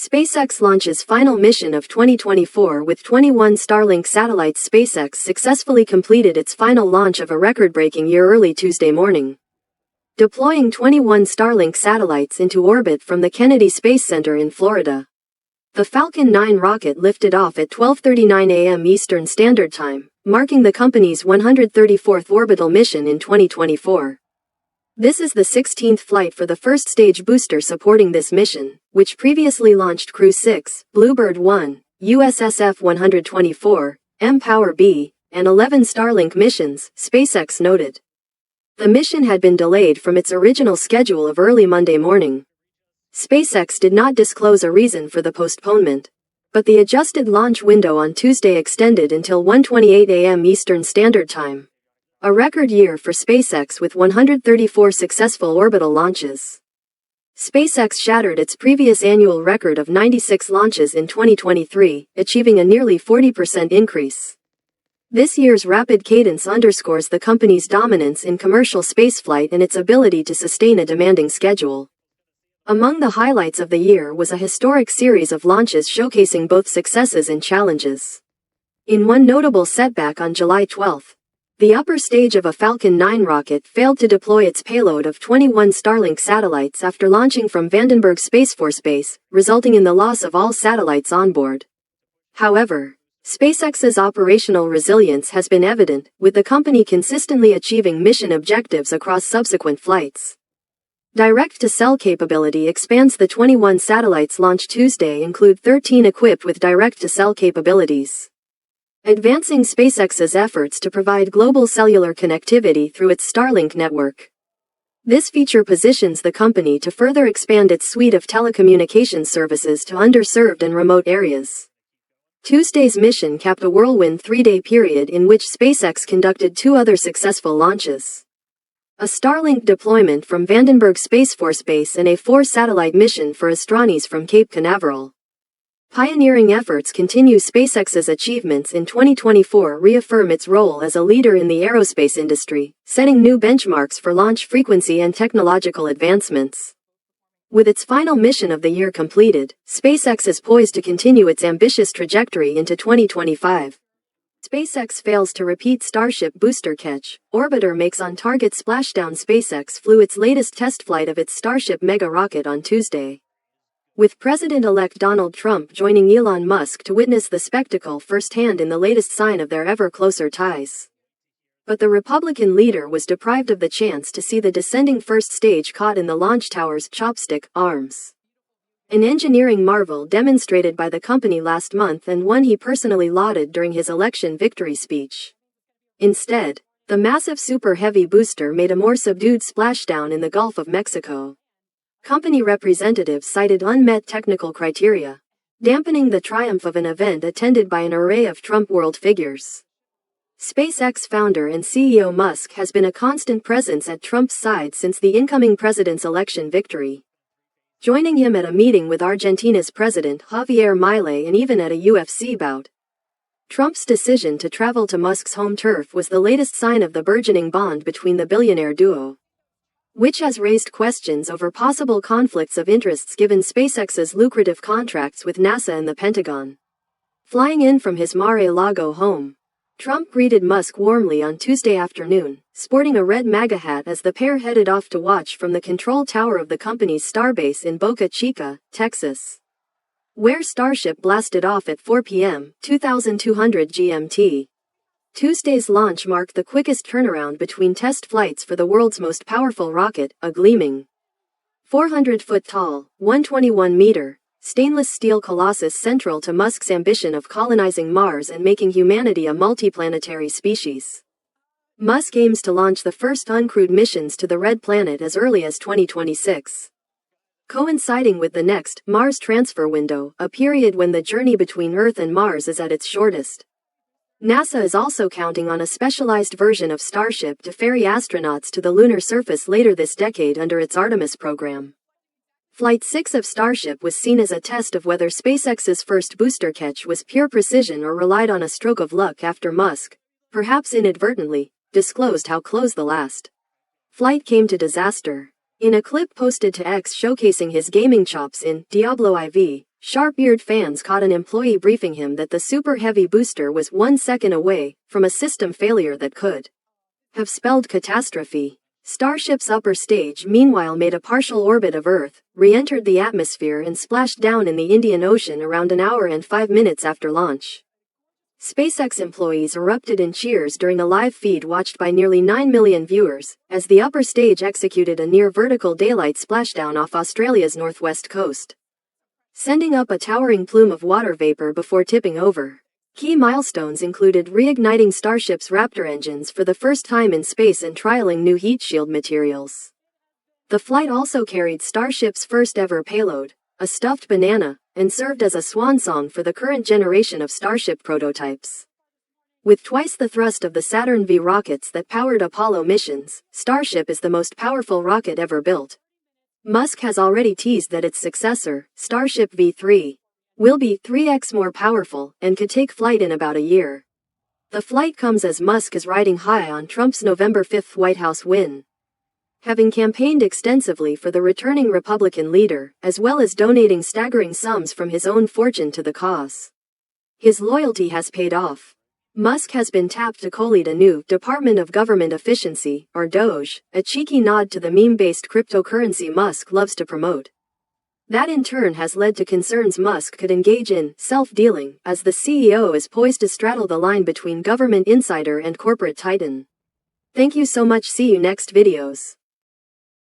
SpaceX launches final mission of 2024 with 21 Starlink satellites. SpaceX successfully completed its final launch of a record-breaking year early Tuesday morning, deploying 21 Starlink satellites into orbit from the Kennedy Space Center in Florida. The Falcon 9 rocket lifted off at 12:39 a.m. Eastern Standard Time, marking the company's 134th orbital mission in 2024. This is the 16th flight for the first stage booster supporting this mission, which previously launched Crew 6, Bluebird 1, USSF 124, M-Power B, and 11 Starlink missions, SpaceX noted. The mission had been delayed from its original schedule of early Monday morning. SpaceX did not disclose a reason for the postponement, but the adjusted launch window on Tuesday extended until 1:28 a.m. Eastern Standard Time. A record year for SpaceX with 134 successful orbital launches. SpaceX shattered its previous annual record of 96 launches in 2023, achieving a nearly 40% increase. This year's rapid cadence underscores the company's dominance in commercial spaceflight and its ability to sustain a demanding schedule. Among the highlights of the year was a historic series of launches showcasing both successes and challenges. In one notable setback on July 12, the upper stage of a Falcon 9 rocket failed to deploy its payload of 21 Starlink satellites after launching from Vandenberg Space Force Base, resulting in the loss of all satellites on board. However, SpaceX's operational resilience has been evident, with the company consistently achieving mission objectives across subsequent flights. Direct-to-cell capability expands. The 21 satellites launched Tuesday include 13 equipped with direct-to-cell capabilities, advancing SpaceX's efforts to provide global cellular connectivity through its Starlink network. This feature positions the company to further expand its suite of telecommunications services to underserved and remote areas. Tuesday's mission capped a whirlwind three-day period in which SpaceX conducted two other successful launches: a Starlink deployment from Vandenberg Space Force Base and a 4-satellite mission for astronautes from Cape Canaveral. Pioneering efforts continue. SpaceX's achievements in 2024 reaffirm its role as a leader in the aerospace industry, setting new benchmarks for launch frequency and technological advancements. With its final mission of the year completed, SpaceX is poised to continue its ambitious trajectory into 2025. SpaceX fails to repeat Starship booster catch. Orbiter makes on-target splashdown. SpaceX flew its latest test flight of its Starship mega rocket on Tuesday, with President-elect Donald Trump joining Elon Musk to witness the spectacle firsthand in the latest sign of their ever-closer ties. But the Republican leader was deprived of the chance to see the descending first stage caught in the launch tower's chopstick arms. An engineering marvel demonstrated by the company last month and one he personally lauded during his election victory speech. Instead, the massive Super Heavy booster made a more subdued splashdown in the Gulf of Mexico. Company representatives cited unmet technical criteria, dampening the triumph of an event attended by an array of Trump world figures. SpaceX founder and CEO Musk has been a constant presence at Trump's side since the incoming president's election victory, joining him at a meeting with Argentina's president Javier Milei and even at a UFC bout. Trump's decision to travel to Musk's home turf was the latest sign of the burgeoning bond between the billionaire duo, which has raised questions over possible conflicts of interests given SpaceX's lucrative contracts with NASA and the Pentagon. Flying in from his Mar-a-Lago home, Trump greeted Musk warmly on Tuesday afternoon, sporting a red MAGA hat as the pair headed off to watch from the control tower of the company's starbase in Boca Chica, Texas, where Starship blasted off at 4 p.m., 2200 GMT. Tuesday's launch marked the quickest turnaround between test flights for the world's most powerful rocket, a gleaming 400-foot-tall, 121-meter, stainless steel colossus central to Musk's ambition of colonizing Mars and making humanity a multiplanetary species. Musk aims to launch the first uncrewed missions to the Red Planet as early as 2026, coinciding with the next Mars transfer window, a period when the journey between Earth and Mars is at its shortest. NASA is also counting on a specialized version of Starship to ferry astronauts to the lunar surface later this decade under its Artemis program. Flight 6 of Starship was seen as a test of whether SpaceX's first booster catch was pure precision or relied on a stroke of luck after Musk, perhaps inadvertently, disclosed how close the last flight came to disaster. In a clip posted to X showcasing his gaming chops in Diablo IV, Sharp-eared fans caught an employee briefing him that the Super Heavy booster was 1 second away from a system failure that could have spelled catastrophe. Starship's upper stage meanwhile made a partial orbit of Earth, re-entered the atmosphere and splashed down in the Indian Ocean around an hour and 5 minutes after launch. SpaceX employees erupted in cheers during a live feed watched by nearly 9 million viewers, as the upper stage executed a near-vertical daylight splashdown off Australia's northwest coast, sending up a towering plume of water vapor before tipping over. Key milestones included reigniting Starship's Raptor engines for the first time in space and trialing new heat shield materials. The flight also carried Starship's first-ever payload, a stuffed banana, and served as a swan song for the current generation of Starship prototypes. With twice the thrust of the Saturn V rockets that powered Apollo missions, Starship is the most powerful rocket ever built. Musk has already teased that its successor, Starship V3, will be 3x more powerful and could take flight in about a year. The flight comes as Musk is riding high on Trump's November 5 White House win, having campaigned extensively for the returning Republican leader, as well as donating staggering sums from his own fortune to the cause. His loyalty has paid off. Musk has been tapped to co-lead a new Department of Government Efficiency, or DOGE, a cheeky nod to the meme-based cryptocurrency Musk loves to promote. That in turn has led to concerns Musk could engage in self-dealing, as the CEO is poised to straddle the line between government insider and corporate titan. Thank you so much. See you next videos.